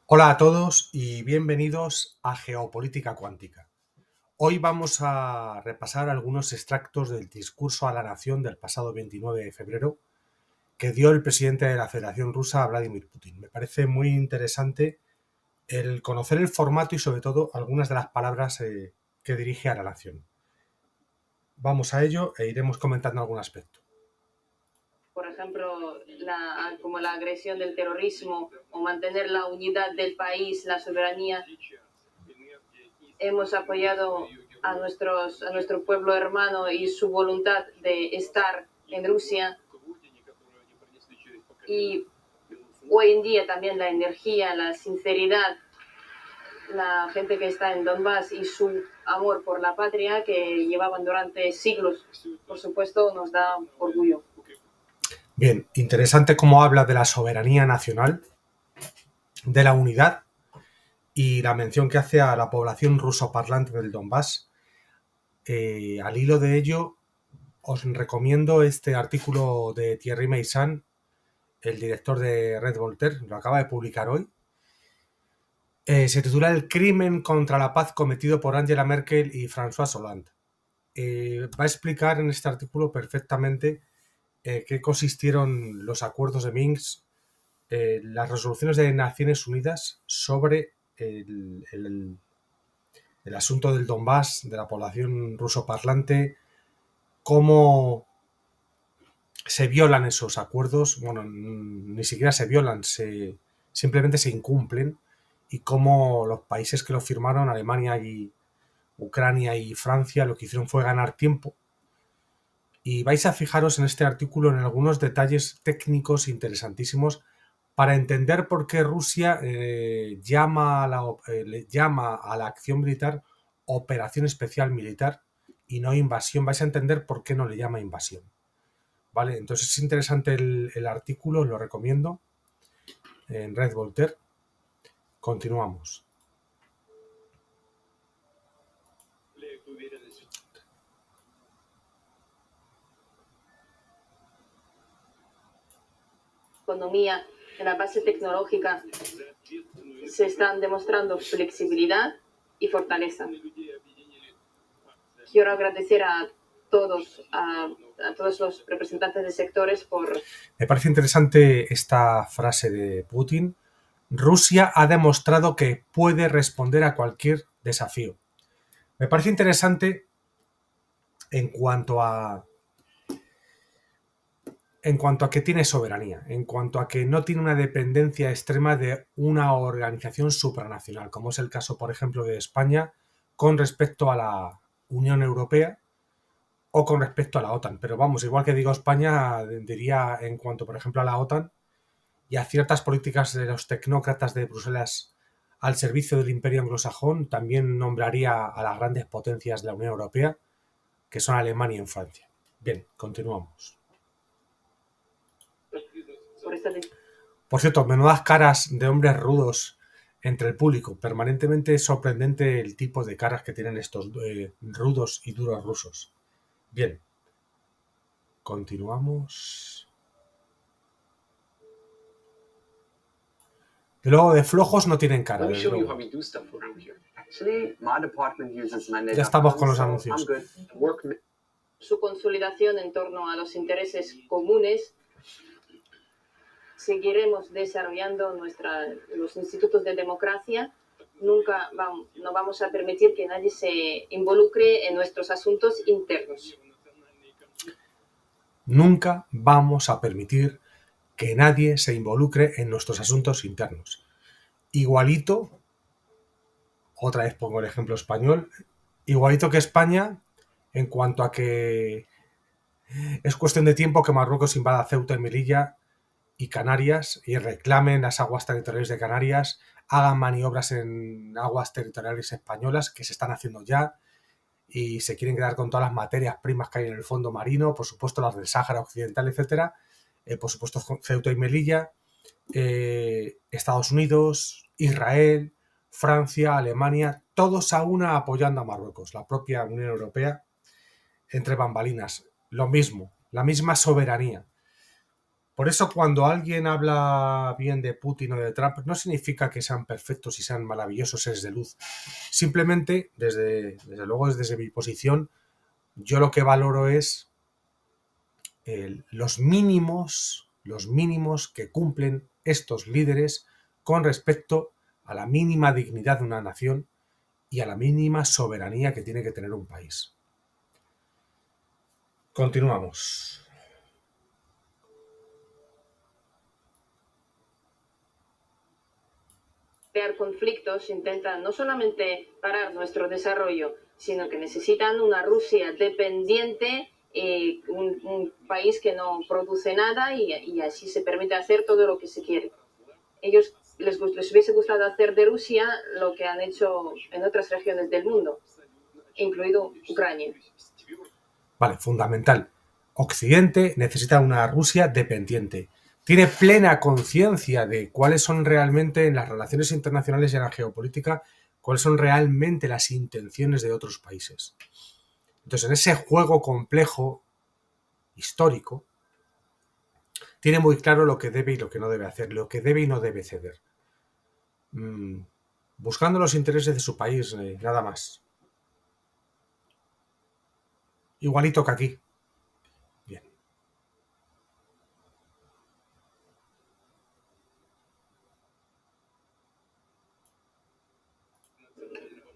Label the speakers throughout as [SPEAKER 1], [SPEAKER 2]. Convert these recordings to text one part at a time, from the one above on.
[SPEAKER 1] Hola a todos y bienvenidos a Geopolítica Cuántica. Hoy vamos a repasar algunos extractos del discurso a la nación del pasado 29 de febrero que dio el presidente de la Federación Rusa, Vladimir Putin. Me parece muy interesante el conocer el formato y sobre todo algunas de las palabras que dirige a la nación. Vamos a ello e iremos comentando algún aspecto.
[SPEAKER 2] Por ejemplo, como la agresión del terrorismo o mantener la unidad del país, la soberanía. Hemos apoyado a nuestro pueblo hermano y su voluntad de estar en Rusia. Y hoy en día también la energía, la sinceridad, la gente que está en Donbass y su amor por la patria que llevaban durante siglos, por supuesto, nos da orgullo.
[SPEAKER 1] Bien, interesante cómo habla de la soberanía nacional, de la unidad y la mención que hace a la población rusoparlante del Donbass. Al hilo de ello, os recomiendo este artículo de Thierry Meyssan, el director de Red Voltaire, lo acaba de publicar hoy. Se titula El crimen contra la paz cometido por Angela Merkel y François Hollande. Va a explicar en este artículo perfectamente qué consistieron los acuerdos de Minsk, las resoluciones de Naciones Unidas sobre el asunto del Donbass, de la población rusoparlante, cómo se violan esos acuerdos. Bueno, ni siquiera se violan, simplemente se incumplen, y cómo los países que lo firmaron, Alemania y Ucrania y Francia, lo que hicieron fue ganar tiempo. Y vais a fijaros en este artículo en algunos detalles técnicos interesantísimos para entender por qué Rusia llama a la acción militar operación especial militar y no invasión. Vais a entender por qué no le llama invasión. ¿Vale? Entonces es interesante el artículo, lo recomiendo, en Red Voltaire. Continuamos.
[SPEAKER 2] Economía, en la base tecnológica, se están demostrando flexibilidad y fortaleza. Quiero agradecer a todos los representantes de sectores por...
[SPEAKER 1] Me parece interesante esta frase de Putin. Rusia ha demostrado que puede responder a cualquier desafío. Me parece interesante en cuanto a que tiene soberanía, en cuanto a que no tiene una dependencia extrema de una organización supranacional, como es el caso, por ejemplo, de España con respecto a la Unión Europea o con respecto a la OTAN. Pero vamos, igual que digo España, diría en cuanto, por ejemplo, a la OTAN y a ciertas políticas de los tecnócratas de Bruselas al servicio del imperio anglosajón, también nombraría a las grandes potencias de la Unión Europea, que son Alemania y Francia. Bien, continuamos. Por cierto, menudas caras de hombres rudos entre el público. Permanentemente es sorprendente el tipo de caras que tienen estos rudos y duros rusos. Bien, continuamos. Y luego de flojos no tienen cara. Ya estamos con los anuncios.
[SPEAKER 2] Su consolidación en torno a los intereses comunes. Seguiremos desarrollando los institutos de democracia. No vamos a permitir que nadie se involucre en nuestros asuntos internos.
[SPEAKER 1] Nunca vamos a permitir que nadie se involucre en nuestros asuntos internos. Igualito, otra vez pongo el ejemplo español, igualito que España, en cuanto a que es cuestión de tiempo que Marruecos invada Ceuta y Melilla y Canarias y reclamen las aguas territoriales de Canarias, hagan maniobras en aguas territoriales españolas, que se están haciendo ya, y se quieren quedar con todas las materias primas que hay en el fondo marino, por supuesto las del Sáhara Occidental, etcétera, por supuesto Ceuta y Melilla, Estados Unidos, Israel, Francia, Alemania, todos a una apoyando a Marruecos, la propia Unión Europea, entre bambalinas, lo mismo, la misma soberanía. Por eso cuando alguien habla bien de Putin o de Trump, no significa que sean perfectos y sean maravillosos seres de luz. Simplemente, desde luego desde mi posición, yo lo que valoro es los mínimos que cumplen estos líderes con respecto a la mínima dignidad de una nación y a la mínima soberanía que tiene que tener un país. Continuamos.
[SPEAKER 2] Crear conflictos intentan no solamente parar nuestro desarrollo, sino que necesitan una Rusia dependiente, un país que no produce nada y así se permite hacer todo lo que se quiere. Ellos les hubiese gustado hacer de Rusia lo que han hecho en otras regiones del mundo, incluido Ucrania.
[SPEAKER 1] Vale, fundamental. Occidente necesita una Rusia dependiente. Tiene plena conciencia de cuáles son realmente en las relaciones internacionales y en la geopolítica, cuáles son realmente las intenciones de otros países. Entonces, en ese juego complejo, histórico, tiene muy claro lo que debe y lo que no debe hacer, lo que debe y no debe ceder. Buscando los intereses de su país, nada más. Igualito que aquí. Bien.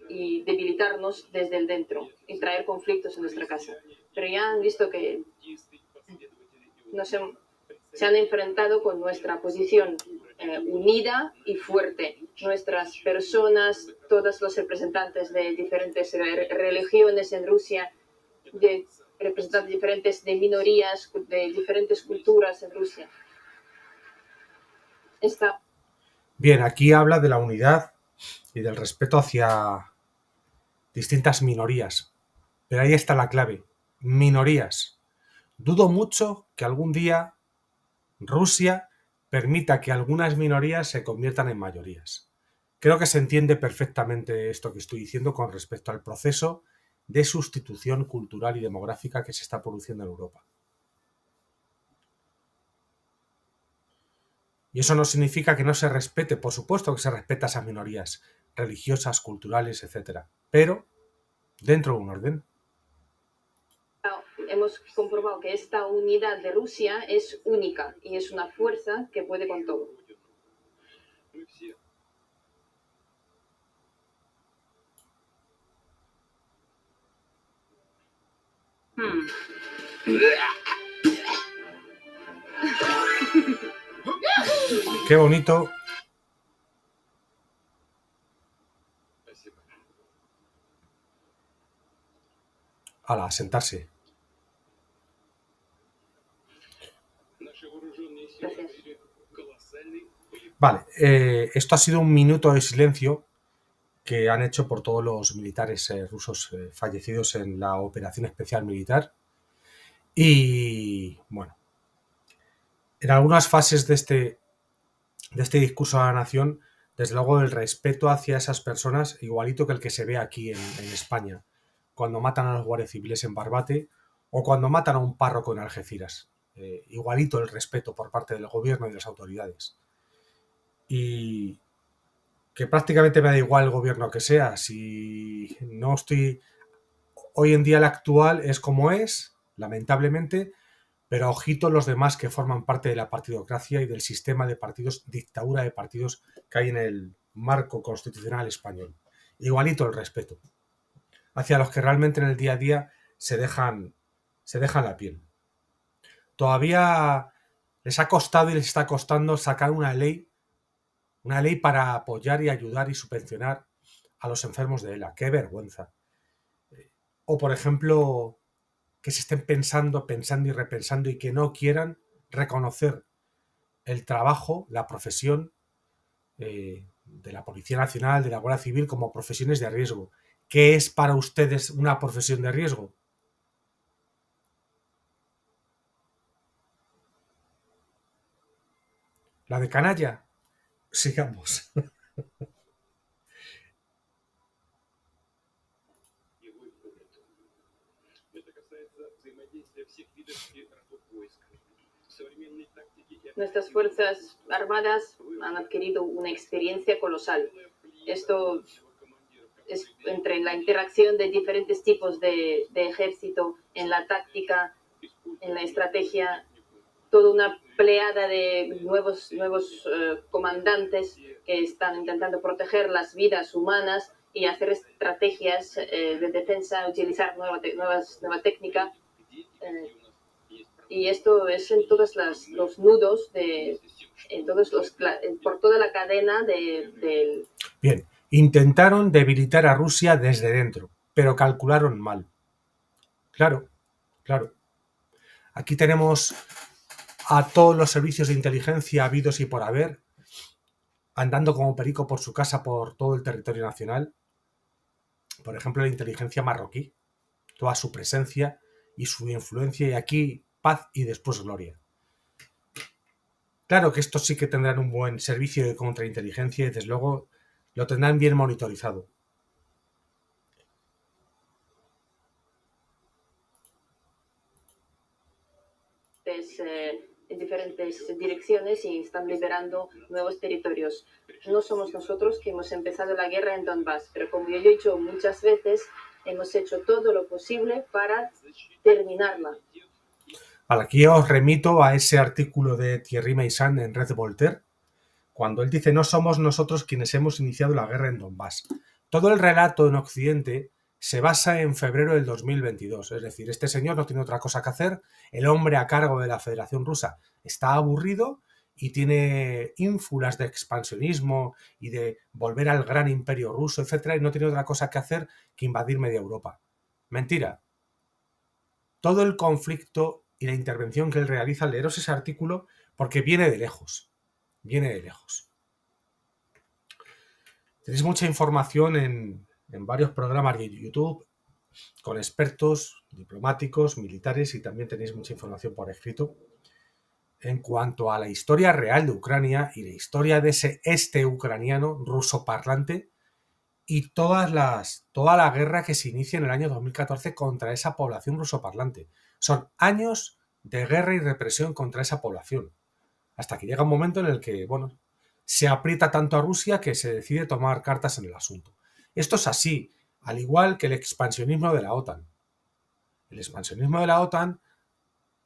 [SPEAKER 2] Y debilitarnos desde el dentro y traer conflictos en nuestra casa. Pero ya han visto que se han enfrentado con nuestra posición unida y fuerte. Nuestras personas, todos los representantes de diferentes religiones en Rusia, de representantes diferentes de minorías, de diferentes culturas en Rusia.
[SPEAKER 1] Bien, aquí habla de la unidad y del respeto hacia distintas minorías. Pero ahí está la clave. Minorías. Dudo mucho que algún día Rusia permita que algunas minorías se conviertan en mayorías. Creo que se entiende perfectamente esto que estoy diciendo con respecto al proceso de sustitución cultural y demográfica que se está produciendo en Europa. Y eso no significa que no se respete, por supuesto que se respeta a esas minorías religiosas, culturales, etc. Pero dentro de un orden.
[SPEAKER 2] Hemos comprobado que esta unidad de Rusia es única y es una fuerza que puede con todo.
[SPEAKER 1] Qué bonito. A sentarse.
[SPEAKER 2] Gracias.
[SPEAKER 1] Vale, esto ha sido un minuto de silencio que han hecho por todos los militares rusos fallecidos en la operación especial militar. Y bueno, en algunas fases de este discurso a la nación, desde luego el respeto hacia esas personas, igualito que el que se ve aquí en España, cuando matan a los guardias civiles en Barbate o cuando matan a un párroco en Algeciras. Igualito el respeto por parte del gobierno y de las autoridades. Y que prácticamente me da igual el gobierno que sea, si no estoy... Hoy en día el actual es como es, lamentablemente, pero ojito los demás que forman parte de la partidocracia y del sistema de partidos, dictadura de partidos que hay en el marco constitucional español. Igualito el respeto hacia los que realmente en el día a día se dejan la piel. Todavía les ha costado y les está costando sacar una ley para apoyar y ayudar y subvencionar a los enfermos de ELA. ¡Qué vergüenza! O, por ejemplo, que se estén pensando y repensando y que no quieran reconocer el trabajo, la profesión de la Policía Nacional, de la Guardia Civil como profesiones de riesgo. ¿Qué es para ustedes una profesión de riesgo? ¿La de canalla? Sigamos.
[SPEAKER 2] nuestras fuerzas armadas han adquirido una experiencia colosal. Esto es entre la interacción de diferentes tipos de ejército, en la táctica, en la estrategia, toda una pleada de nuevos comandantes que están intentando proteger las vidas humanas y hacer estrategias de defensa, utilizar nueva técnica. Y esto es en todos los nudos, por toda la cadena del...
[SPEAKER 1] Bien, intentaron debilitar a Rusia desde dentro, pero calcularon mal. Claro, claro. Aquí tenemos a todos los servicios de inteligencia habidos y por haber, andando como perico por su casa por todo el territorio nacional. Por ejemplo, la inteligencia marroquí, toda su presencia y su influencia, y aquí paz y después gloria. Claro que estos sí que tendrán un buen servicio de contrainteligencia y desde luego lo tendrán bien monitorizado.
[SPEAKER 2] En diferentes direcciones y están liberando nuevos territorios. No somos nosotros que hemos empezado la guerra en Donbass, pero como yo he dicho muchas veces, hemos hecho todo lo posible para terminarla.
[SPEAKER 1] Aquí os remito a ese artículo de Thierry Meyssan en Red Voltaire, cuando él dice: no somos nosotros quienes hemos iniciado la guerra en Donbass. Todo el relato en Occidente se basa en febrero del 2022, es decir, este señor no tiene otra cosa que hacer, el hombre a cargo de la Federación Rusa está aburrido y tiene ínfulas de expansionismo y de volver al gran imperio ruso, etcétera, y no tiene otra cosa que hacer que invadir media Europa. Mentira. Todo el conflicto y la intervención que él realiza, leeros ese artículo porque viene de lejos. Viene de lejos. Tenéis mucha información en varios programas de YouTube con expertos diplomáticos, militares, y también tenéis mucha información por escrito en cuanto a la historia real de Ucrania y la historia de ese este ucraniano ruso parlante y toda la guerra que se inicia en el año 2014 contra esa población rusoparlante. Son años de guerra y represión contra esa población, hasta que llega un momento en el que, bueno, se aprieta tanto a Rusia que se decide tomar cartas en el asunto. Esto es así, al igual que el expansionismo de la OTAN. El expansionismo de la OTAN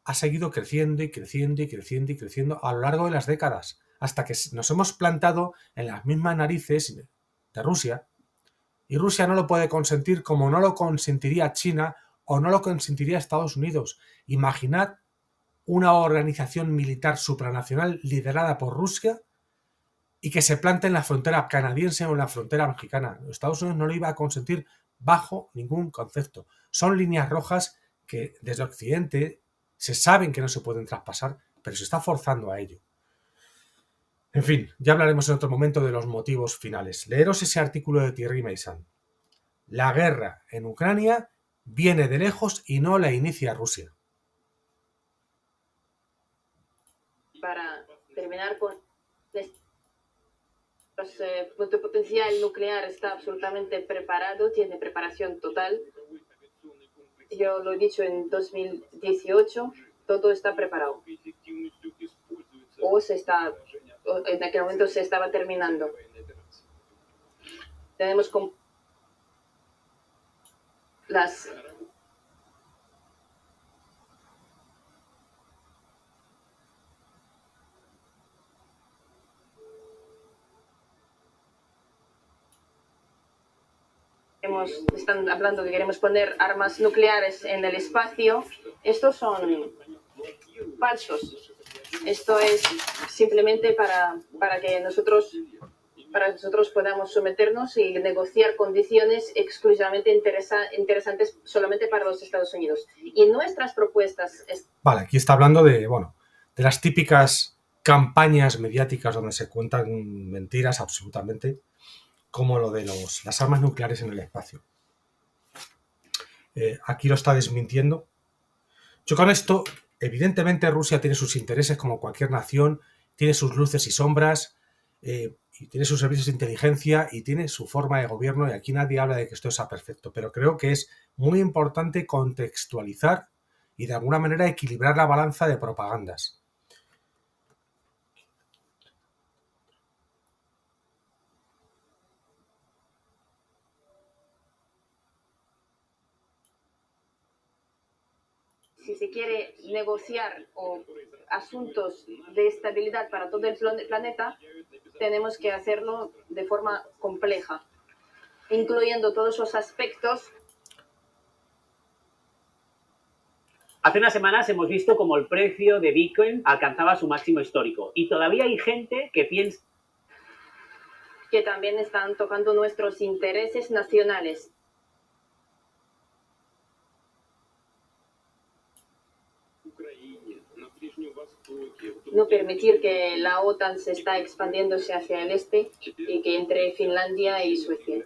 [SPEAKER 1] ha seguido creciendo y creciendo y creciendo y creciendo a lo largo de las décadas, hasta que nos hemos plantado en las mismas narices de Rusia, y Rusia no lo puede consentir como no lo consentiría China o no lo consentiría Estados Unidos. Imaginad una organización militar supranacional liderada por Rusia y que se plante en la frontera canadiense o en la frontera mexicana. Estados Unidos no lo iba a consentir bajo ningún concepto. Son líneas rojas que desde Occidente se saben que no se pueden traspasar, pero se está forzando a ello. En fin, ya hablaremos en otro momento de los motivos finales. Leeros ese artículo de Thierry Meyssan. La guerra en Ucrania viene de lejos y no la inicia Rusia.
[SPEAKER 2] Para terminar con nuestro potencial nuclear está absolutamente preparado, tiene preparación total. Yo lo he dicho en 2018, todo está preparado. En aquel momento se estaba terminando. Tenemos están hablando que queremos poner armas nucleares en el espacio. Estos son falsos. Esto es simplemente para que nosotros podamos someternos y negociar condiciones exclusivamente interesantes solamente para los Estados Unidos. Y nuestras propuestas...
[SPEAKER 1] Vale, aquí está hablando de las típicas campañas mediáticas donde se cuentan mentiras absolutamente, como lo de las armas nucleares en el espacio. Aquí lo está desmintiendo. Yo con esto, evidentemente Rusia tiene sus intereses como cualquier nación, tiene sus luces y sombras, y tiene sus servicios de inteligencia y tiene su forma de gobierno, y aquí nadie habla de que esto sea perfecto, pero creo que es muy importante contextualizar y de alguna manera equilibrar la balanza de propagandas.
[SPEAKER 2] si se quiere negociar asuntos de estabilidad para todo el planeta, tenemos que hacerlo de forma compleja, incluyendo todos los aspectos.
[SPEAKER 3] Hace unas semanas hemos visto como el precio de Bitcoin alcanzaba su máximo histórico y todavía hay gente que piensa
[SPEAKER 2] que también están tocando nuestros intereses nacionales. No permitir que la OTAN se está expandiéndose hacia el este y que entre Finlandia y Suecia.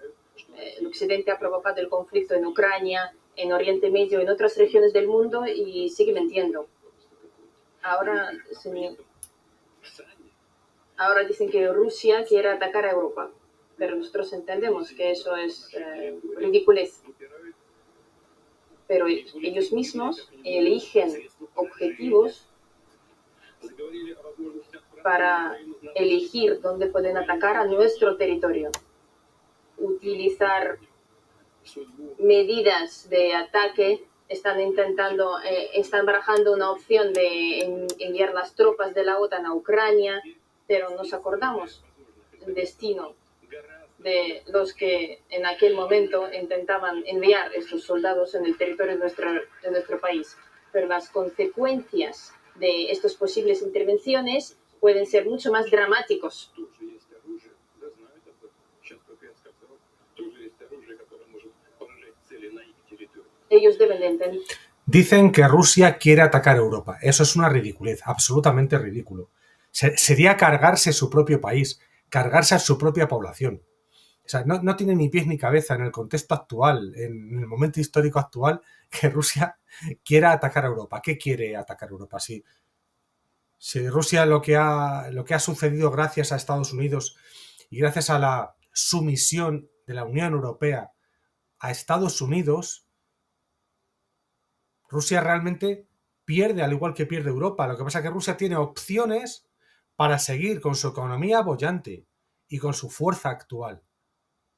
[SPEAKER 2] El Occidente ha provocado el conflicto en Ucrania, en Oriente Medio, en otras regiones del mundo y sigue mintiendo. Ahora dicen que Rusia quiere atacar a Europa, pero nosotros entendemos que eso es ridiculez. Pero ellos mismos eligen objetivos para elegir dónde pueden atacar a nuestro territorio. Utilizar medidas de ataque, están barajando una opción de enviar las tropas de la OTAN a Ucrania, pero nos acordamos el destino de los que en aquel momento intentaban enviar estos soldados en el territorio de nuestro país. Pero las consecuencias de estas posibles intervenciones pueden ser mucho más dramáticos. Ellos deben de entender.
[SPEAKER 1] Dicen que Rusia quiere atacar a Europa. Eso es una ridiculez, absolutamente ridículo. Sería cargarse su propio país, cargarse a su propia población. O sea, no tiene ni pies ni cabeza en el contexto actual, en el momento histórico actual, que Rusia quiera atacar a Europa. ¿Qué quiere atacar a Europa? Si Rusia lo que ha sucedido gracias a Estados Unidos y gracias a la sumisión de la Unión Europea a Estados Unidos, Rusia realmente pierde, al igual que pierde Europa. Lo que pasa es que Rusia tiene opciones para seguir con su economía boyante y con su fuerza actual.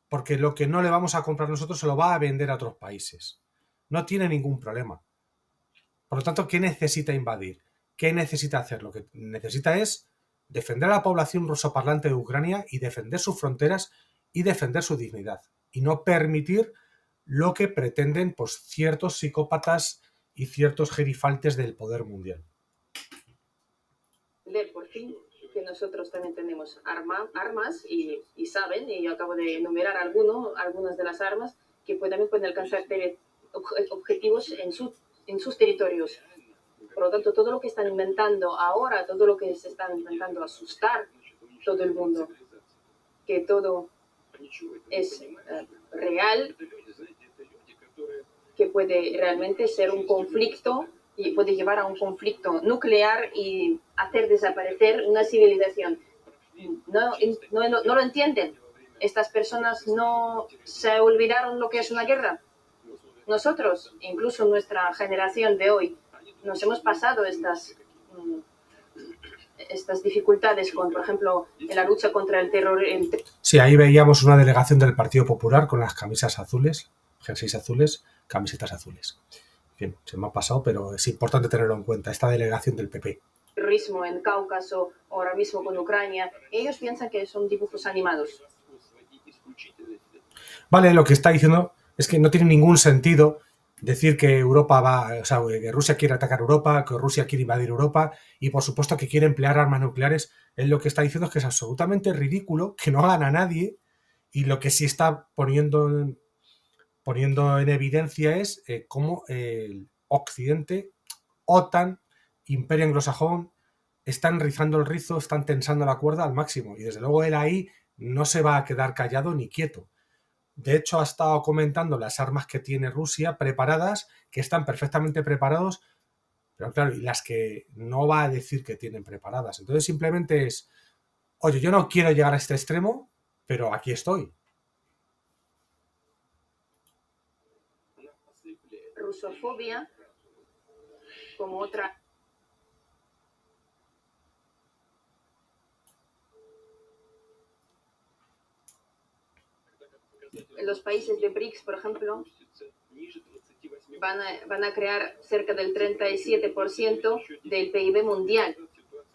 [SPEAKER 1] Porque lo que no le vamos a comprar nosotros se lo va a vender a otros países. No tiene ningún problema. Por lo tanto, ¿qué necesita invadir? ¿Qué necesita hacer? Lo que necesita es defender a la población rusoparlante de Ucrania y defender sus fronteras y defender su dignidad. Y no permitir lo que pretenden pues, ciertos psicópatas y ciertos gerifaltes del poder mundial.
[SPEAKER 2] Por fin, que nosotros también tenemos armas y saben, y yo acabo de enumerar algunas de las armas que también pueden alcanzar objetivos en sus territorios. Por lo tanto, todo lo que están inventando ahora, todo lo que se están intentando asustar todo el mundo, que todo es real, que puede realmente ser un conflicto y puede llevar a un conflicto nuclear y hacer desaparecer una civilización. No lo entienden. Estas personas no se olvidaron lo que es una guerra. Nosotros, incluso nuestra generación de hoy, nos hemos pasado estas dificultades con, por ejemplo, en la lucha contra el terror.
[SPEAKER 1] Sí, ahí veíamos una delegación del Partido Popular con las camisas azules, jerseys azules, camisetas azules. Bien, se me ha pasado, pero es importante tenerlo en cuenta, esta delegación del PP.
[SPEAKER 2] Terrorismo en Cáucaso, ahora mismo con Ucrania, ellos piensan que son dibujos animados.
[SPEAKER 1] Vale, lo que está diciendo es que no tiene ningún sentido decir que que Rusia quiere atacar Europa, que Rusia quiere invadir Europa y por supuesto que quiere emplear armas nucleares. Él lo que está diciendo es que es absolutamente ridículo, que no gana nadie y lo que sí está poniendo en evidencia es cómo el Occidente, OTAN, Imperio anglosajón, están rizando el rizo, están tensando la cuerda al máximo y desde luego él ahí no se va a quedar callado ni quieto. De hecho, ha estado comentando las armas que tiene Rusia preparadas, que están perfectamente preparados, pero claro, y las que no va a decir que tienen preparadas. Entonces simplemente es, oye, yo no quiero llegar a este extremo, pero aquí estoy.
[SPEAKER 2] Rusofobia, como otra. Los países de BRICS, por ejemplo, van a crear cerca del 37% del PIB mundial,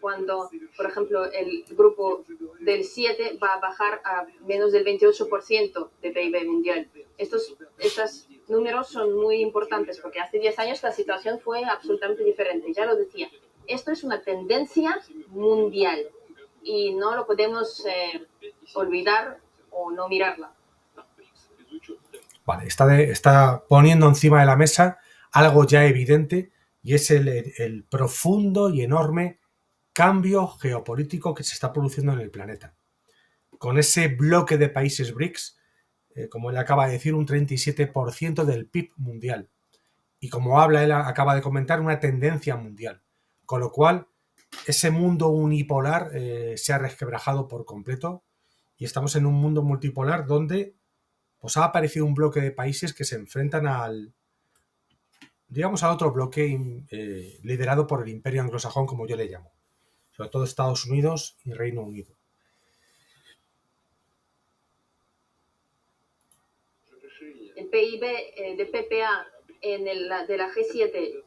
[SPEAKER 2] cuando, por ejemplo, el grupo del 7 va a bajar a menos del 28% de PIB mundial. Estos números son muy importantes porque hace 10 años la situación fue absolutamente diferente. Ya lo decía, esto es una tendencia mundial y no lo podemos olvidar o no mirarla.
[SPEAKER 1] Vale, está poniendo encima de la mesa algo ya evidente y es el profundo y enorme cambio geopolítico que se está produciendo en el planeta. Con ese bloque de países BRICS, como él acaba de decir, un 37% del PIB mundial. Y como él acaba de comentar, una tendencia mundial. Con lo cual, ese mundo unipolar se ha resquebrajado por completo y estamos en un mundo multipolar donde pues, ha aparecido un bloque de países que se enfrentan al otro bloque liderado por el imperio anglosajón, como yo le llamo. Sobre todo Estados Unidos y Reino Unido.
[SPEAKER 2] El PIB de PPA de la G7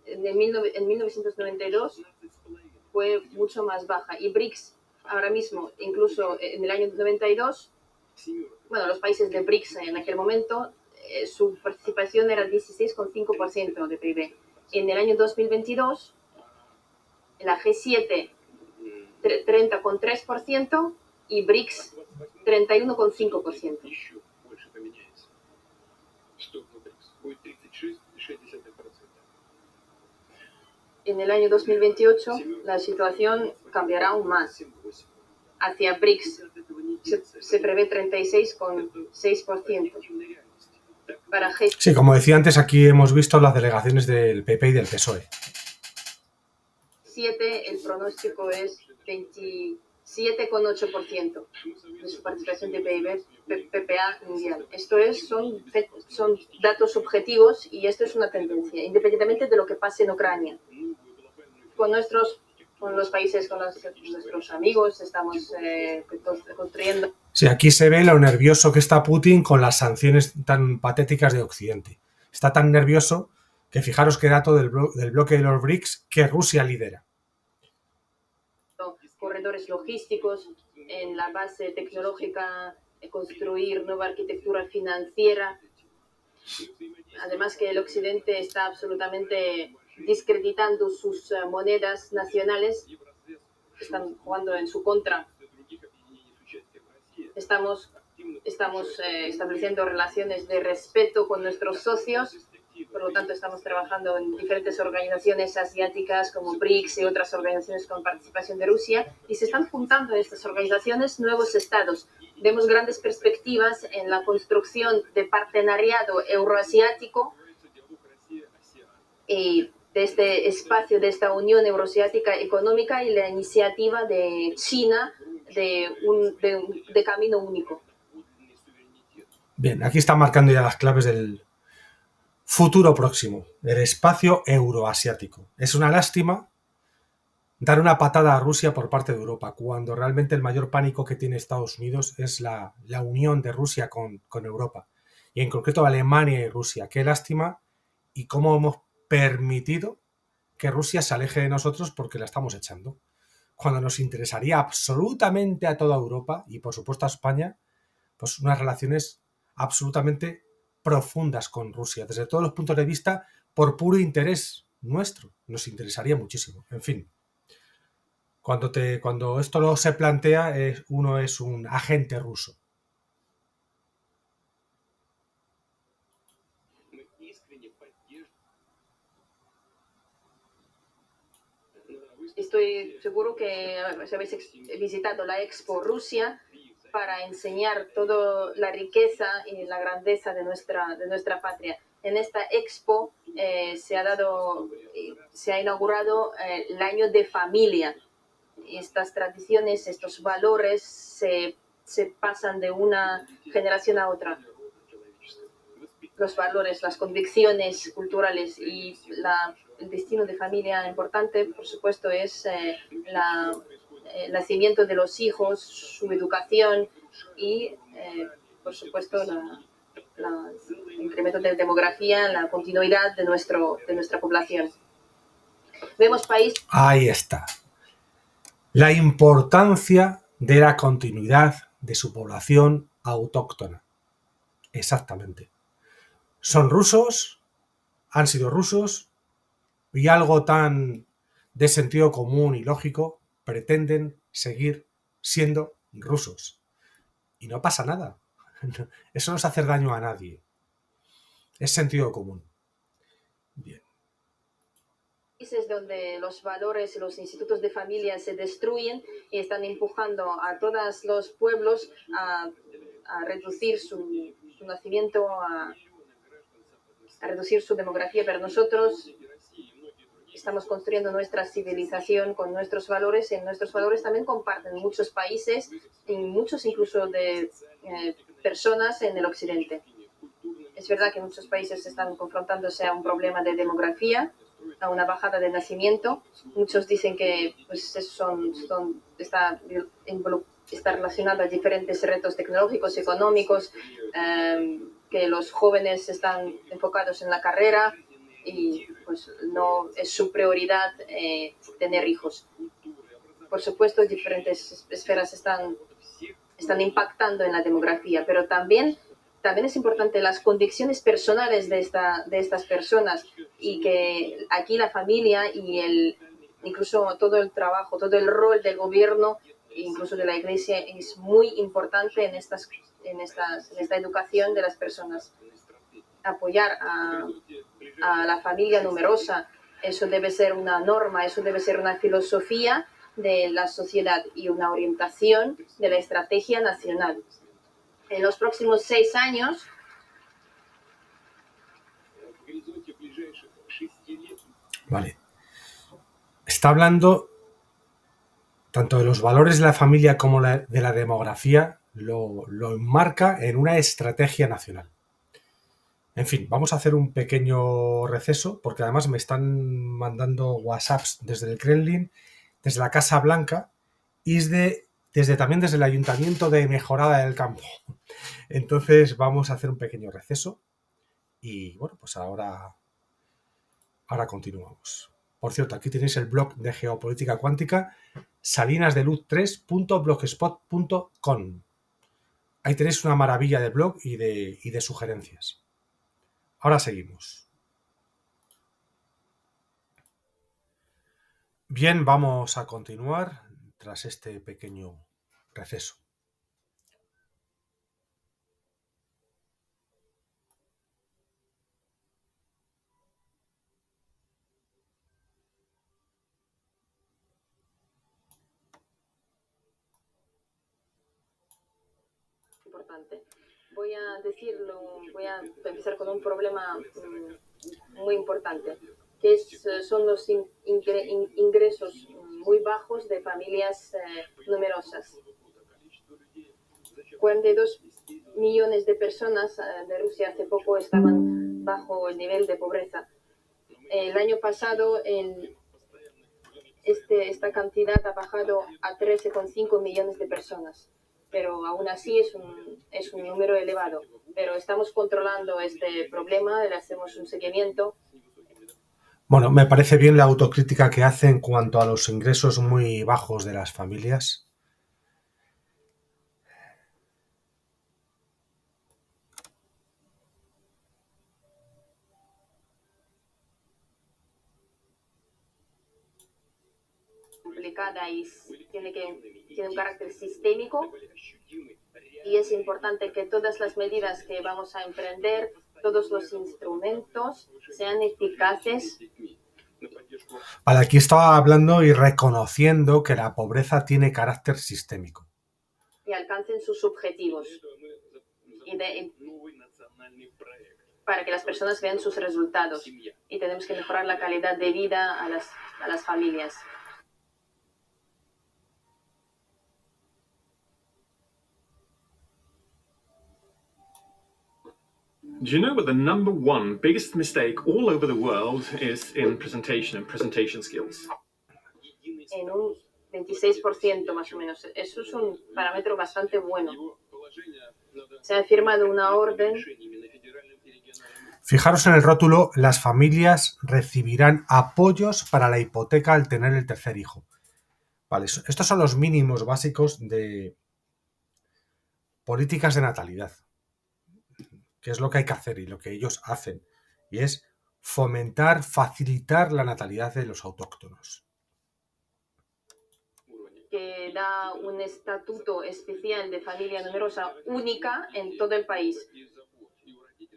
[SPEAKER 2] en 1992 fue mucho más baja. Y BRICS, ahora mismo, incluso en el año 92, bueno, los países de BRICS en aquel momento, su participación era 16,5% de PIB. En el año 2022, la G7 30,3% y BRICS 31,5%. En el año 2028 la situación cambiará aún más. Hacia BRICS se prevé 36,6%. Para G7,
[SPEAKER 1] sí, como decía antes, aquí hemos visto las delegaciones del PP y del PSOE.
[SPEAKER 2] El pronóstico es 27,8% de su participación de PIB, PPA mundial. Esto son datos objetivos y esto es una tendencia, independientemente de lo que pase en Ucrania. Con los países, con nuestros amigos, estamos construyendo.
[SPEAKER 1] Sí, aquí se ve lo nervioso que está Putin con las sanciones tan patéticas de Occidente. Está tan nervioso que fijaros qué dato del bloque de los BRICS que Rusia lidera.
[SPEAKER 2] Corredores logísticos en la base tecnológica, construir nueva arquitectura financiera. Además que el Occidente está absolutamente discreditando sus monedas nacionales, están jugando en su contra. Estamos estableciendo relaciones de respeto con nuestros socios, por lo tanto estamos trabajando en diferentes organizaciones asiáticas como BRICS y otras organizaciones con participación de Rusia, y se están juntando en estas organizaciones nuevos estados. Vemos grandes perspectivas en la construcción de partenariado euroasiático y de este espacio, de esta Unión Euroasiática Económica y la iniciativa de China de camino único.
[SPEAKER 1] Bien, aquí están marcando ya las claves del futuro próximo, el espacio euroasiático. Es una lástima dar una patada a Rusia por parte de Europa, cuando realmente el mayor pánico que tiene Estados Unidos es la unión de Rusia con Europa, y en concreto Alemania y Rusia. Qué lástima y cómo hemos permitido que Rusia se aleje de nosotros porque la estamos echando, cuando nos interesaría absolutamente a toda Europa y por supuesto a España, pues unas relaciones absolutamente profundas con Rusia, desde todos los puntos de vista, por puro interés nuestro. Nos interesaría muchísimo. En fin, cuando esto se plantea, uno es un agente ruso.
[SPEAKER 2] Estoy seguro que habéis visitado la Expo Rusia para enseñar toda la riqueza y la grandeza de nuestra patria. En esta Expo se ha inaugurado el año de familia. Estas tradiciones, estos valores se pasan de una generación a otra. Los valores, las convicciones culturales y el destino de familia importante, por supuesto, es el nacimiento de los hijos, su educación y, por supuesto, el incremento de demografía, la continuidad de nuestra población. Vemos países...
[SPEAKER 1] Ahí está. La importancia de la continuidad de su población autóctona. Exactamente. Son rusos, han sido rusos, y algo tan de sentido común y lógico, pretenden seguir siendo rusos. Y no pasa nada. Eso no es hacer daño a nadie. Es sentido común. Bien.
[SPEAKER 2] Países donde los valores y los institutos de familia se destruyen y están empujando a todos los pueblos a reducir su nacimiento, a reducir su demografía, pero nosotros estamos construyendo nuestra civilización con nuestros valores, y nuestros valores también comparten muchos países y muchos incluso de personas en el occidente. Es verdad que muchos países están confrontándose a un problema de demografía, a una bajada de nacimiento. Muchos dicen que pues, está relacionado a diferentes retos tecnológicos, económicos, que los jóvenes están enfocados en la carrera y pues no es su prioridad tener hijos. Por supuesto, diferentes esferas están impactando en la demografía, pero también es importante las condiciones personales de estas personas, y que aquí la familia y incluso todo el trabajo, todo el rol del gobierno, incluso de la iglesia, es muy importante en esta educación de las personas. Apoyar a la familia numerosa, eso debe ser una norma, eso debe ser una filosofía de la sociedad y una orientación de la estrategia nacional. En los próximos 6 años,
[SPEAKER 1] vale, está hablando tanto de los valores de la familia como de la demografía, lo enmarca en una estrategia nacional. En fin, vamos a hacer un pequeño receso, porque además me están mandando WhatsApps desde el Kremlin, desde la Casa Blanca y también desde el Ayuntamiento de Mejorada del Campo. Entonces vamos a hacer un pequeño receso y bueno, pues ahora continuamos. Por cierto, aquí tenéis el blog de Geopolítica Cuántica, salinasdeluz3.blogspot.com. Ahí tenéis una maravilla de blog y de sugerencias. Ahora seguimos. Bien, vamos a continuar tras este pequeño receso.
[SPEAKER 2] Importante. Voy a empezar con un problema muy importante, que son los ingresos muy bajos de familias numerosas. 42 millones de personas de Rusia hace poco estaban bajo el nivel de pobreza. El año pasado esta cantidad ha bajado a 13,5 millones de personas, pero aún así es un número elevado. Pero estamos controlando este problema, le hacemos un seguimiento.
[SPEAKER 1] Bueno, me parece bien la autocrítica que hace en cuanto a los ingresos muy bajos de las familias.
[SPEAKER 2] Complicada y tiene un carácter sistémico, y es importante que todas las medidas que vamos a emprender, todos los instrumentos sean eficaces.
[SPEAKER 1] Vale, aquí estaba hablando y reconociendo que la pobreza tiene carácter sistémico.
[SPEAKER 2] Y alcancen sus objetivos. Para que las personas vean sus resultados. Y tenemos que mejorar la calidad de vida a las familias.
[SPEAKER 4] Do you know what the number one biggest mistake all over the world is in presentation and presentation skills?
[SPEAKER 2] En un 26% más o menos. Eso es un parámetro bastante bueno. se ha firmado una orden.
[SPEAKER 1] Fijaros en el rótulo, las familias recibirán apoyos para la hipoteca al tener el tercer hijo. Vale, estos son los mínimos básicos de políticas de natalidad, que es lo que hay que hacer y lo que ellos hacen, y es fomentar, facilitar la natalidad de los autóctonos.
[SPEAKER 2] Que da un estatuto especial de familia numerosa única en todo el país.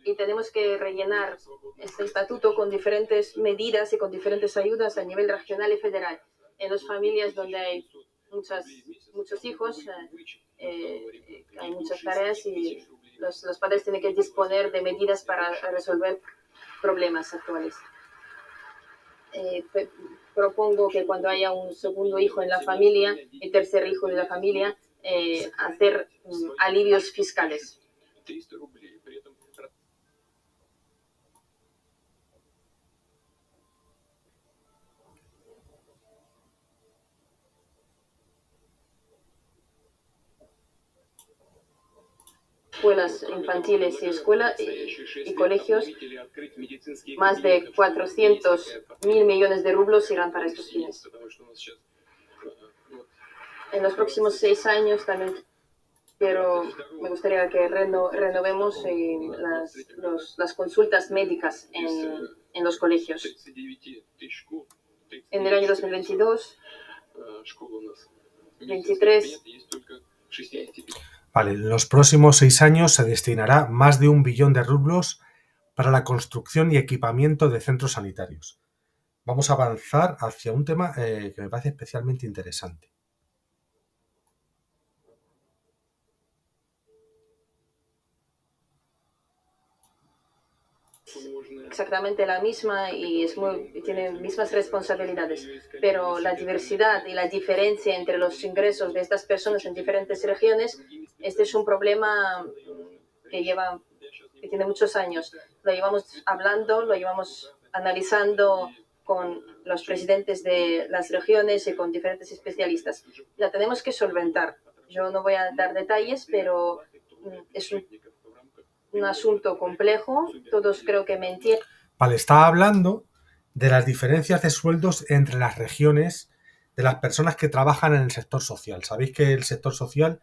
[SPEAKER 2] Y tenemos que rellenar este estatuto con diferentes medidas y con diferentes ayudas a nivel regional y federal. En las familias donde hay muchos hijos, hay muchas tareas y los padres tienen que disponer de medidas para resolver problemas actuales. Propongo que cuando haya un segundo hijo en la familia y tercer hijo en la familia, hacer alivios fiscales. Escuelas infantiles y colegios, más de 400.000 millones de rublos irán para estos fines. En los próximos 6 años también me gustaría que renovemos las consultas médicas en los colegios. En el año 2022, 23.
[SPEAKER 1] Vale, en los próximos 6 años se destinará más de 1 billón de rublos para la construcción y equipamiento de centros sanitarios. Vamos a avanzar hacia un tema que me parece especialmente interesante.
[SPEAKER 2] Exactamente la misma y tiene mismas responsabilidades, pero la diversidad y la diferencia entre los ingresos de estas personas en diferentes regiones, este es un problema que tiene muchos años. Lo llevamos hablando, lo llevamos analizando con los presidentes de las regiones y con diferentes especialistas. La tenemos que solventar. Yo no voy a dar detalles, pero es un asunto complejo. Todos creo que me entienden.
[SPEAKER 1] Vale, está hablando de las diferencias de sueldos entre las regiones de las personas que trabajan en el sector social. Sabéis que el sector social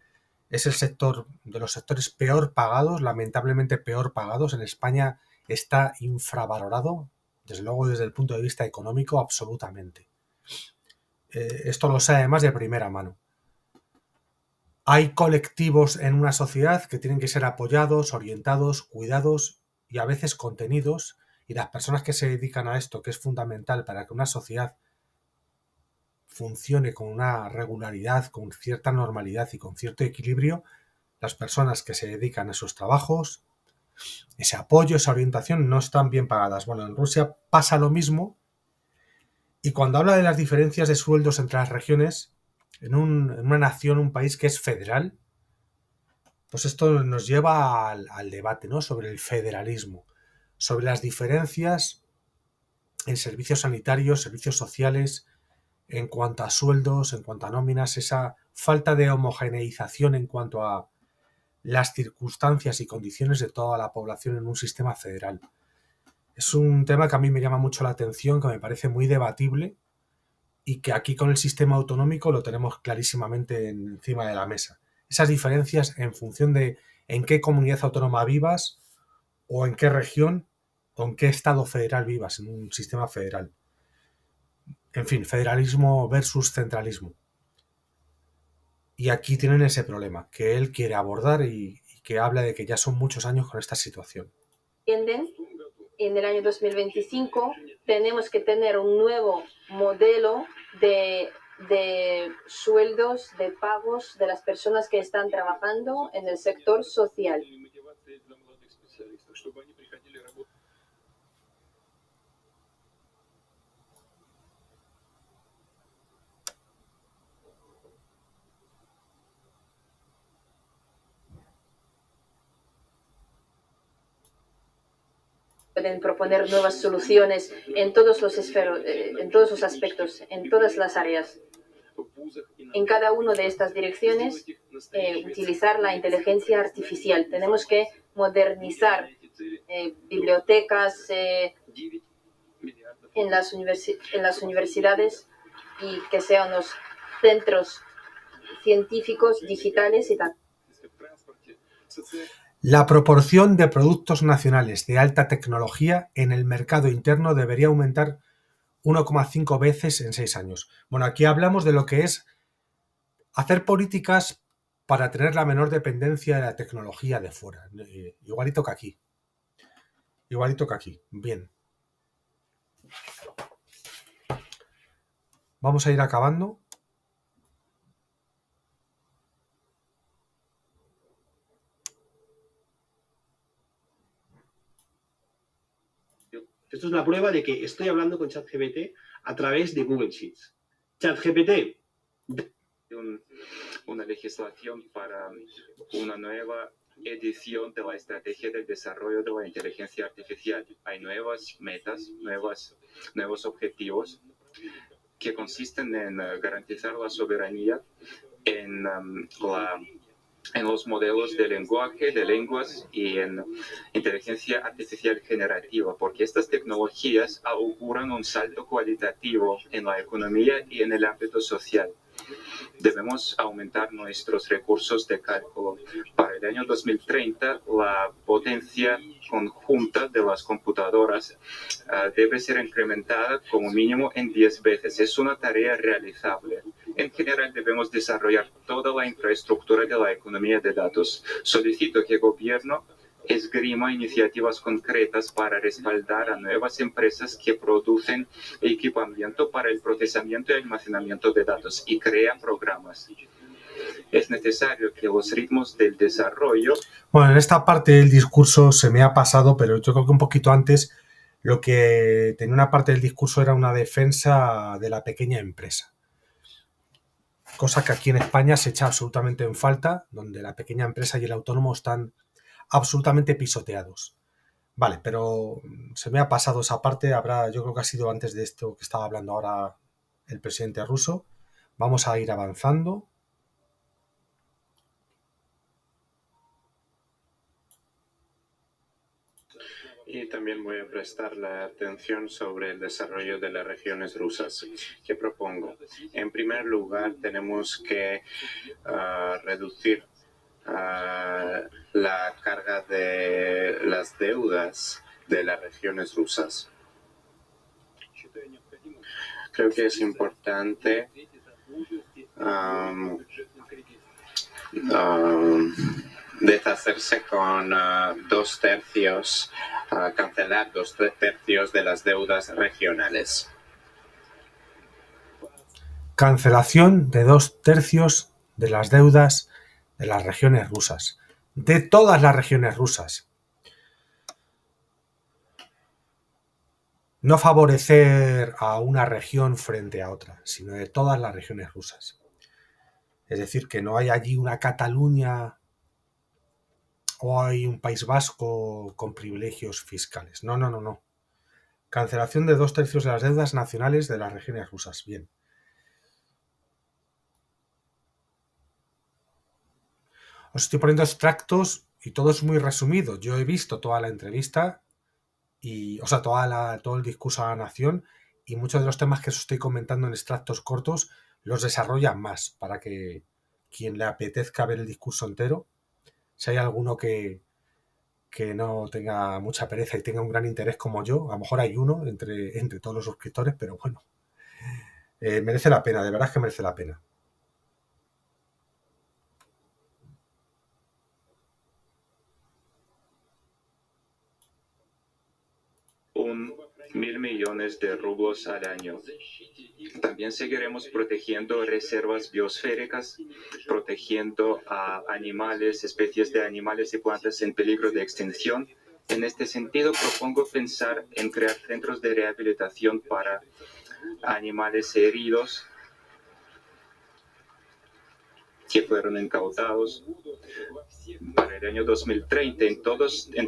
[SPEAKER 1] es el sector de los sectores peor pagados, lamentablemente peor pagados. En España está infravalorado, desde luego desde el punto de vista económico, absolutamente. Esto lo sé además de primera mano. Hay colectivos en una sociedad que tienen que ser apoyados, orientados, cuidados y a veces contenidos, y las personas que se dedican a esto, que es fundamental para que una sociedad funcione con una regularidad, con cierta normalidad y con cierto equilibrio, las personas que se dedican a esos trabajos, ese apoyo, esa orientación, no están bien pagadas. Bueno, en Rusia pasa lo mismo, y cuando habla de las diferencias de sueldos entre las regiones, en una nación, un país que es federal, pues esto nos lleva al debate, ¿no?, sobre el federalismo, sobre las diferencias en servicios sanitarios, servicios sociales, en cuanto a sueldos, en cuanto a nóminas, esa falta de homogeneización en cuanto a las circunstancias y condiciones de toda la población en un sistema federal. Es un tema que a mí me llama mucho la atención, que me parece muy debatible y que aquí con el sistema autonómico lo tenemos clarísimamente encima de la mesa. Esas diferencias en función de en qué comunidad autónoma vivas o en qué región o en qué estado federal vivas, en un sistema federal. En fin, federalismo versus centralismo. Y aquí tienen ese problema que él quiere abordar y que habla de que ya son muchos años con esta situación.
[SPEAKER 2] En el año 2025 tenemos que tener un nuevo modelo de sueldos, de pagos de las personas que están trabajando en el sector social. Pueden proponer nuevas soluciones en todos los aspectos, en todas las áreas. en cada una de estas direcciones utilizar la inteligencia artificial. Tenemos que modernizar bibliotecas en las universidades y que sean los centros científicos digitales y tal.
[SPEAKER 1] La proporción de productos nacionales de alta tecnología en el mercado interno debería aumentar 1,5 veces en 6 años. Bueno, aquí hablamos de lo que es hacer políticas para tener la menor dependencia de la tecnología de fuera. Igualito que aquí. Igualito que aquí. Bien. Vamos a ir acabando.
[SPEAKER 5] Esto es la prueba de que estoy hablando con ChatGPT a través de Google Sheets. ChatGPT.
[SPEAKER 6] Una legislación para una nueva edición de la estrategia del desarrollo de la inteligencia artificial. Hay nuevas metas, nuevos objetivos que consisten en garantizar la soberanía en los modelos de lenguaje, de lenguas y en inteligencia artificial generativa, porque estas tecnologías auguran un salto cualitativo en la economía y en el ámbito social. Debemos aumentar nuestros recursos de cálculo. Para el año 2030, la potencia conjunta de las computadoras debe ser incrementada como mínimo en 10 veces. Es una tarea realizable. En general, debemos desarrollar toda la infraestructura de la economía de datos. Solicito que el gobierno esgrima iniciativas concretas para respaldar a nuevas empresas que producen equipamiento para el procesamiento y almacenamiento de datos y crean programas. Es necesario que los ritmos del desarrollo...
[SPEAKER 1] Bueno, en esta parte del discurso se me ha pasado, pero yo creo que un poquito antes lo que tenía una parte del discurso era una defensa de la pequeña empresa. Cosa que aquí en España se echa absolutamente en falta, donde la pequeña empresa y el autónomo están absolutamente pisoteados. Vale, pero se me ha pasado esa parte. Yo creo que ha sido antes de esto que estaba hablando ahora el presidente ruso. Vamos a ir avanzando.
[SPEAKER 7] Y también voy a prestar la atención sobre el desarrollo de las regiones rusas. ¿Qué propongo? En primer lugar, tenemos que reducir la carga de las deudas de las regiones rusas. Creo que es importante deshacerse con 2/3, cancelar 2/3 de las deudas regionales.
[SPEAKER 1] Cancelación de 2/3 de las deudas de las regiones rusas. De todas las regiones rusas. No favorecer a una región frente a otra, sino de todas las regiones rusas. Es decir, que no hay allí una Cataluña o hay un País Vasco con privilegios fiscales. No, no, no, no. Cancelación de 2/3 de las deudas nacionales de las regiones rusas. Bien. Os estoy poniendo extractos y todo es muy resumido. Yo he visto toda la entrevista, todo el discurso a la nación, y muchos de los temas que os estoy comentando en extractos cortos los desarrollan más para que quien le apetezca ver el discurso entero, si hay alguno que no tenga mucha pereza y tenga un gran interés como yo, a lo mejor hay uno entre todos los suscriptores, pero bueno, merece la pena, de verdad que merece la pena.
[SPEAKER 6] $1.000 millones de rublos al año. También seguiremos protegiendo reservas biosféricas, protegiendo a animales, especies de animales y plantas en peligro de extinción. En este sentido, propongo pensar en crear centros de rehabilitación para animales heridos que fueron incautados. Para el año 2030, en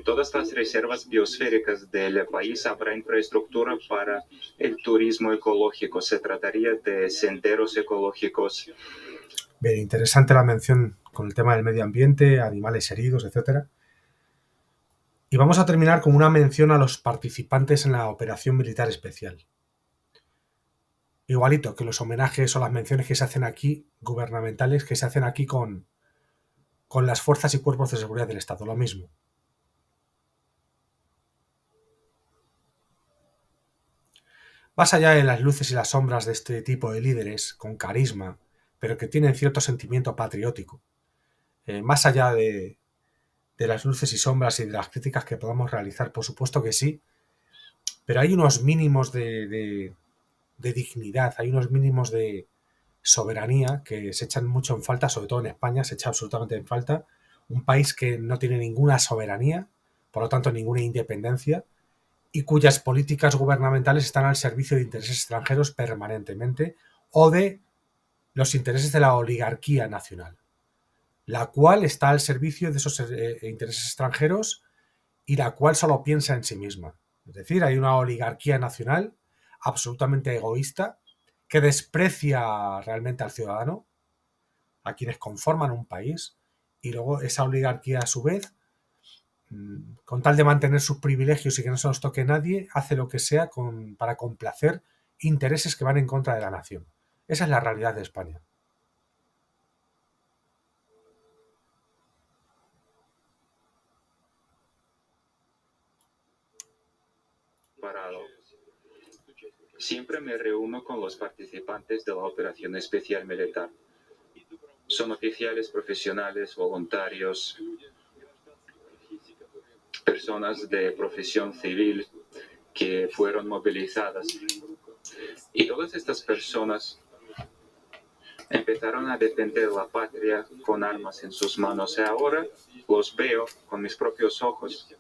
[SPEAKER 6] todas las reservas biosféricas del país habrá infraestructura para el turismo ecológico. Se trataría de senderos ecológicos.
[SPEAKER 1] Bien, interesante la mención con el tema del medio ambiente, animales heridos, etc. Y vamos a terminar con una mención a los participantes en la operación militar especial. Igualito que los homenajes o las menciones que se hacen aquí, gubernamentales, que se hacen aquí con las fuerzas y cuerpos de seguridad del Estado, lo mismo. Más allá de las luces y las sombras de este tipo de líderes, con carisma, pero que tienen cierto sentimiento patriótico, más allá de las luces y sombras y de las críticas que podamos realizar, por supuesto que sí, pero hay unos mínimos de dignidad, hay unos mínimos de soberanía que se echan mucho en falta, sobre todo en España se echa absolutamente en falta, un país que no tiene ninguna soberanía, por lo tanto ninguna independencia, y cuyas políticas gubernamentales están al servicio de intereses extranjeros permanentemente o de los intereses de la oligarquía nacional, la cual está al servicio de esos intereses extranjeros y la cual solo piensa en sí misma. Es decir, hay una oligarquía nacional absolutamente egoísta que desprecia realmente al ciudadano, a quienes conforman un país, y luego esa oligarquía a su vez, con tal de mantener sus privilegios y que no se los toque nadie, hace lo que sea para complacer intereses que van en contra de la nación. Esa es la realidad de España.
[SPEAKER 6] Siempre me reúno con los participantes de la operación especial militar. Son oficiales profesionales, voluntarios, personas de profesión civil que fueron movilizadas. Y todas estas personas empezaron a defender la patria con armas en sus manos. Y ahora los veo con mis propios ojos.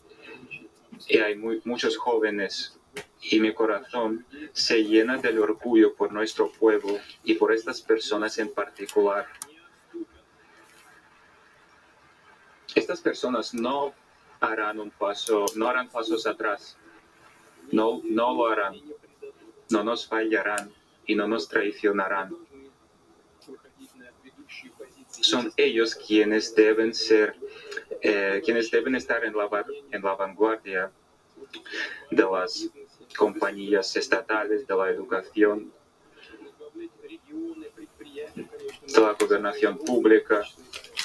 [SPEAKER 6] Y hay muchos jóvenes y mi corazón se llena del orgullo por nuestro pueblo y por estas personas en particular. Estas personas no harán pasos atrás, no lo harán, no nos fallarán y no nos traicionarán. Son ellos quienes deben estar en la vanguardia de las compañías estatales, de la educación, de la gobernación pública.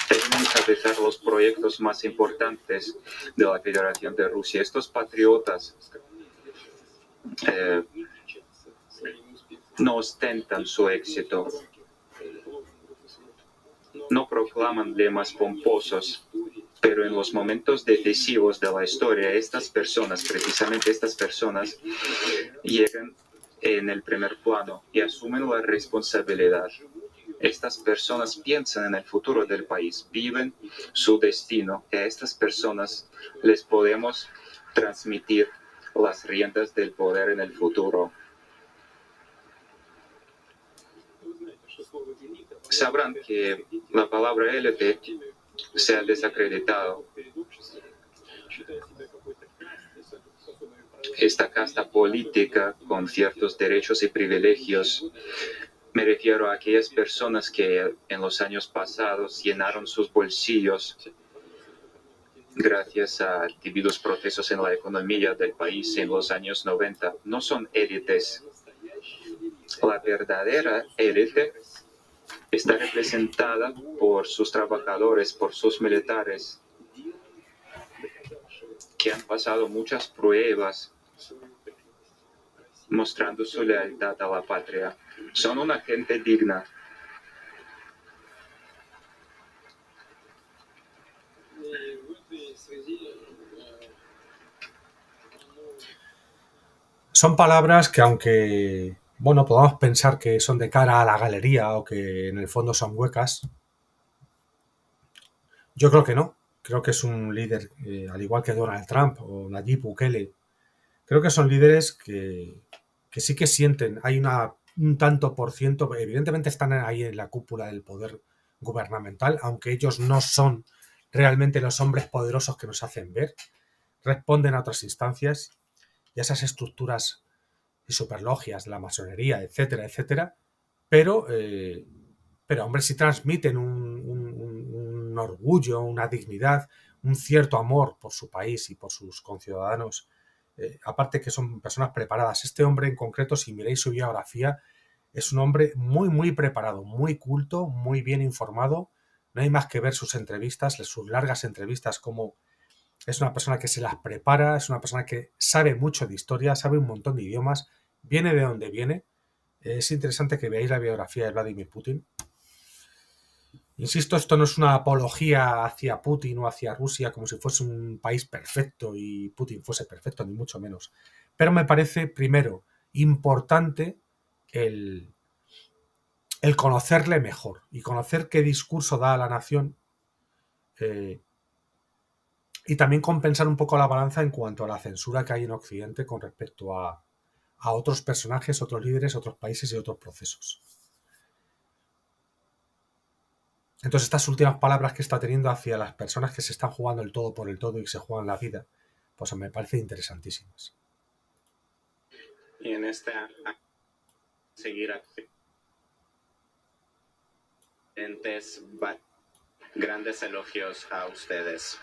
[SPEAKER 6] Deben encabezar los proyectos más importantes de la Federación de Rusia. Estos patriotas no ostentan su éxito, no proclaman lemas pomposos, pero en los momentos decisivos de la historia, precisamente estas personas, llegan en el primer plano y asumen la responsabilidad. Estas personas piensan en el futuro del país, viven su destino, y a estas personas les podemos transmitir las riendas del poder en el futuro. Sabrán que la palabra élite se ha desacreditado. Esta casta política con ciertos derechos y privilegios, me refiero a aquellas personas que en los años pasados llenaron sus bolsillos gracias a debidos procesos en la economía del país en los años 90, no son élites. La verdadera élite está representada por sus trabajadores, por sus militares, que han pasado muchas pruebas mostrando su lealtad a la patria. Son una gente digna.
[SPEAKER 1] Son palabras que, aunque podamos pensar que son de cara a la galería o que en el fondo son huecas, yo creo que no. Creo que es un líder, al igual que Donald Trump o Nayib Bukele, creo que son líderes que sí que sienten, hay un tanto por ciento, evidentemente están ahí en la cúpula del poder gubernamental, aunque ellos no son realmente los hombres poderosos que nos hacen ver, responden a otras instancias y a esas estructuras y superlogias de la masonería, etcétera, etcétera, pero hombre, sí transmiten un orgullo, una dignidad, un cierto amor por su país y por sus conciudadanos, aparte que son personas preparadas. Este hombre en concreto, si miráis su biografía, es un hombre muy, muy preparado, muy culto, muy bien informado. No hay más que ver sus entrevistas, sus largas entrevistas, como es una persona que se las prepara, es una persona que sabe mucho de historia, sabe un montón de idiomas, viene de donde viene. Es interesante que veáis la biografía de Vladimir Putin. Insisto, esto no es una apología hacia Putin o hacia Rusia como si fuese un país perfecto y Putin fuese perfecto, ni mucho menos. Pero me parece, primero, importante el conocerle mejor y conocer qué discurso da a la nación, y también compensar un poco la balanza en cuanto a la censura que hay en Occidente con respecto a otros personajes, otros líderes, otros países y otros procesos. Entonces, estas últimas palabras que está teniendo hacia las personas que se están jugando el todo por el todo y que se juegan la vida, pues me parecen interesantísimas.
[SPEAKER 7] Y en seguir grandes elogios a ustedes.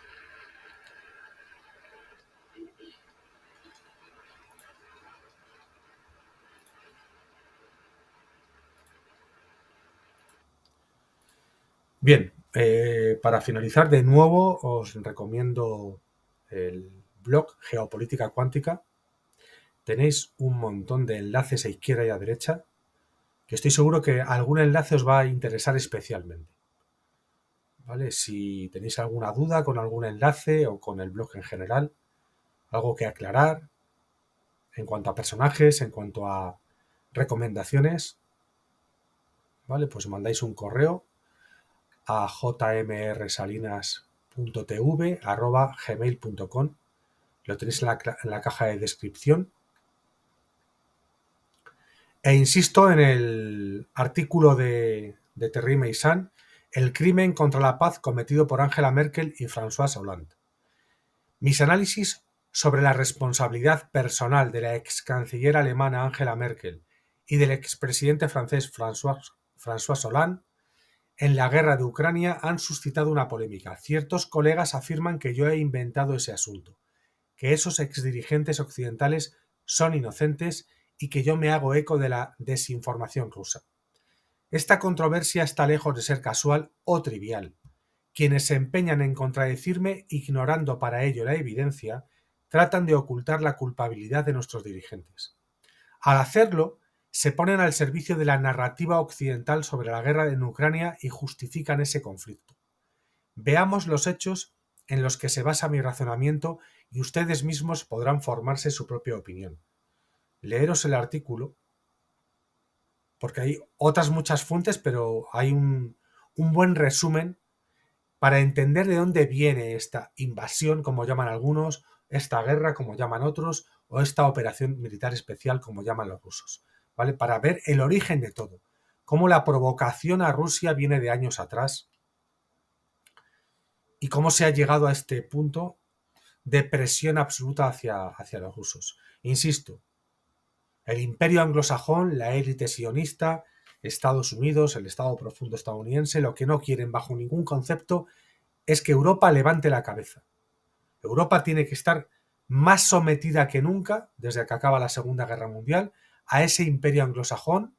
[SPEAKER 1] Bien, para finalizar, de nuevo os recomiendo el blog Geopolítica Cuántica. Tenéis un montón de enlaces a izquierda y a derecha, que estoy seguro que algún enlace os va a interesar especialmente. ¿Vale? Si tenéis alguna duda con algún enlace o con el blog en general, algo que aclarar en cuanto a personajes, en cuanto a recomendaciones, ¿vale? Pues mandáis un correo a jmrsalinas.tv@gmail.com. Lo tenéis en la caja de descripción. E insisto en el artículo de Thierry Meyssan, el crimen contra la paz cometido por Angela Merkel y François Hollande. Mis análisis sobre la responsabilidad personal de la ex canciller alemana Angela Merkel y del expresidente francés François Hollande en la guerra de Ucrania han suscitado una polémica. Ciertos colegas afirman que yo he inventado ese asunto, que esos exdirigentes occidentales son inocentes y que yo me hago eco de la desinformación rusa. Esta controversia está lejos de ser casual o trivial. Quienes se empeñan en contradecirme, ignorando para ello la evidencia, tratan de ocultar la culpabilidad de nuestros dirigentes. Al hacerlo, se ponen al servicio de la narrativa occidental sobre la guerra en Ucrania y justifican ese conflicto. Veamos los hechos en los que se basa mi razonamiento y ustedes mismos podrán formarse su propia opinión. Leeros el artículo, porque hay otras muchas fuentes, pero hay un buen resumen para entender de dónde viene esta invasión, como llaman algunos, esta guerra, como llaman otros, o esta operación militar especial, como llaman los rusos, ¿vale? Para ver el origen de todo, cómo la provocación a Rusia viene de años atrás y cómo se ha llegado a este punto de presión absoluta hacia los rusos. Insisto, el imperio anglosajón, la élite sionista, Estados Unidos, el Estado profundo estadounidense, lo que no quieren bajo ningún concepto es que Europa levante la cabeza. Europa tiene que estar más sometida que nunca, desde que acaba la Segunda Guerra Mundial, a ese imperio anglosajón,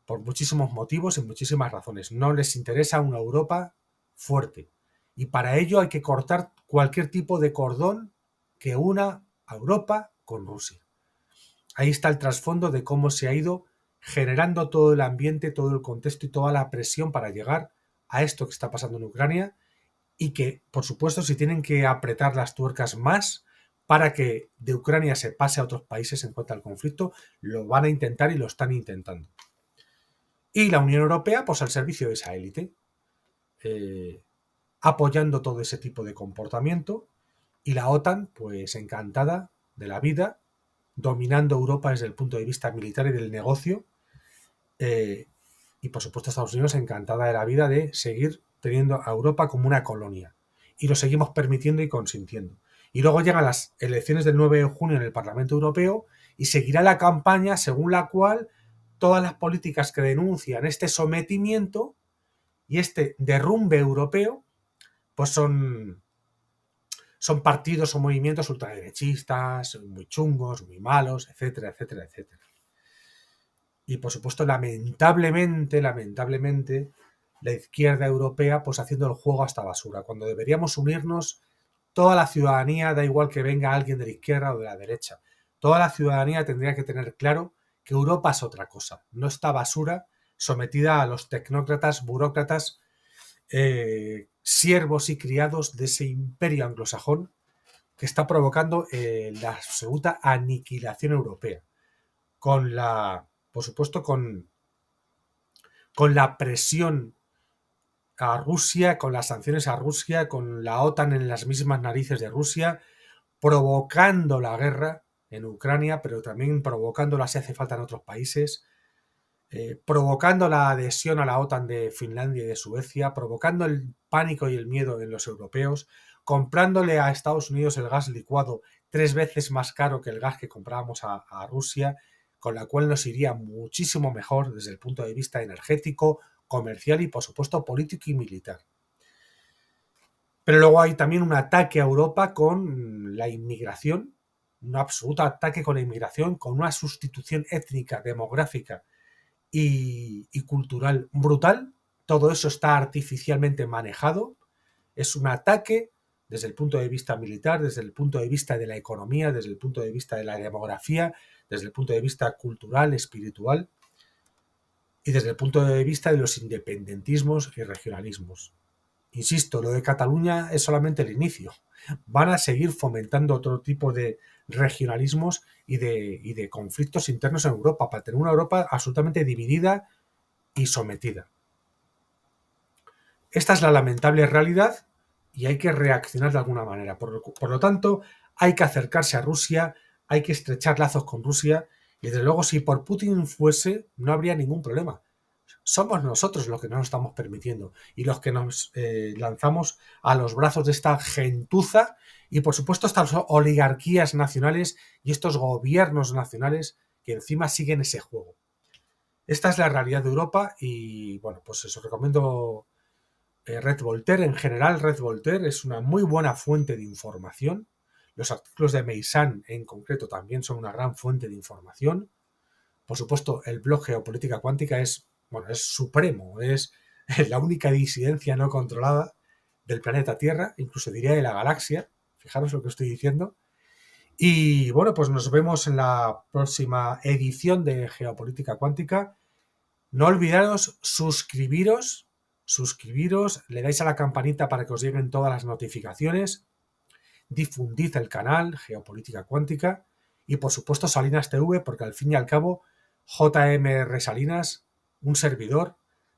[SPEAKER 1] por muchísimos motivos y muchísimas razones. No les interesa una Europa fuerte. Y para ello hay que cortar cualquier tipo de cordón que una a Europa con Rusia. Ahí está el trasfondo de cómo se ha ido generando todo el ambiente, todo el contexto y toda la presión para llegar a esto que está pasando en Ucrania, y que, por supuesto, si tienen que apretar las tuercas más para que de Ucrania se pase a otros países en cuanto al conflicto, lo van a intentar y lo están intentando. Y la Unión Europea, pues al servicio de esa élite, apoyando todo ese tipo de comportamiento, y la OTAN, pues encantada de la vida, dominando Europa desde el punto de vista militar y del negocio, Y por supuesto Estados Unidos encantada de la vida de seguir teniendo a Europa como una colonia. Y lo seguimos permitiendo y consintiendo. Y luego llegan las elecciones del 9 de junio en el Parlamento Europeo y seguirá la campaña según la cual todas las políticas que denuncian este sometimiento y este derrumbe europeo pues son partidos o movimientos ultraderechistas, muy chungos, muy malos, etcétera, etcétera, etcétera. Y por supuesto, lamentablemente, la izquierda europea pues haciendo el juego hasta basura, cuando deberíamos unirnos toda la ciudadanía, da igual que venga alguien de la izquierda o de la derecha. Toda la ciudadanía tendría que tener claro que Europa es otra cosa, no esta basura sometida a los tecnócratas, burócratas, siervos y criados de ese imperio anglosajón que está provocando la absoluta aniquilación europea. Por supuesto, con la presión a Rusia, con las sanciones a Rusia, con la OTAN en las mismas narices de Rusia, provocando la guerra en Ucrania, pero también provocándola si hace falta en otros países, provocando la adhesión a la OTAN de Finlandia y de Suecia, provocando el pánico y el miedo en los europeos, comprándole a Estados Unidos el gas licuado 3 veces más caro que el gas que comprábamos a Rusia, con la cual nos iría muchísimo mejor desde el punto de vista energético, comercial y por supuesto político y militar. Pero luego hay también un ataque a Europa con la inmigración, un absoluto ataque con la inmigración, con una sustitución étnica, demográfica y cultural brutal. Todo eso está artificialmente manejado. Es un ataque desde el punto de vista militar, desde el punto de vista de la economía, desde el punto de vista de la demografía, desde el punto de vista cultural, espiritual y desde el punto de vista de los independentismos y regionalismos. Insisto, lo de Cataluña es solamente el inicio. Van a seguir fomentando otro tipo de regionalismos y de conflictos internos en Europa, para tener una Europa absolutamente dividida y sometida. Esta es la lamentable realidad y hay que reaccionar de alguna manera. Por lo tanto, hay que acercarse a Rusia, hay que estrechar lazos con Rusia y desde luego si por Putin fuese no habría ningún problema. Somos nosotros los que no nos estamos permitiendo y los que nos lanzamos a los brazos de esta gentuza y por supuesto estas oligarquías nacionales y estos gobiernos nacionales que encima siguen ese juego. Esta es la realidad de Europa y bueno, pues os recomiendo Red Voltaire. En general, Red Voltaire es una muy buena fuente de información. Los artículos de Meyssan en concreto también son una gran fuente de información. Por supuesto, el blog Geopolítica Cuántica es supremo, es la única disidencia no controlada del planeta Tierra, incluso diría de la galaxia. Fijaros lo que estoy diciendo. Y bueno, pues nos vemos en la próxima edición de Geopolítica Cuántica. No olvidaros suscribiros, le dais a la campanita para que os lleguen todas las notificaciones, difundid el canal Geopolítica Cuántica y por supuesto Salinas TV, porque al fin y al cabo JMR Salinas, un servidor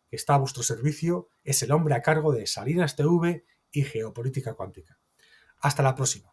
[SPEAKER 1] que está a vuestro servicio, es el hombre a cargo de Salinas TV y Geopolítica Cuántica. Hasta la próxima.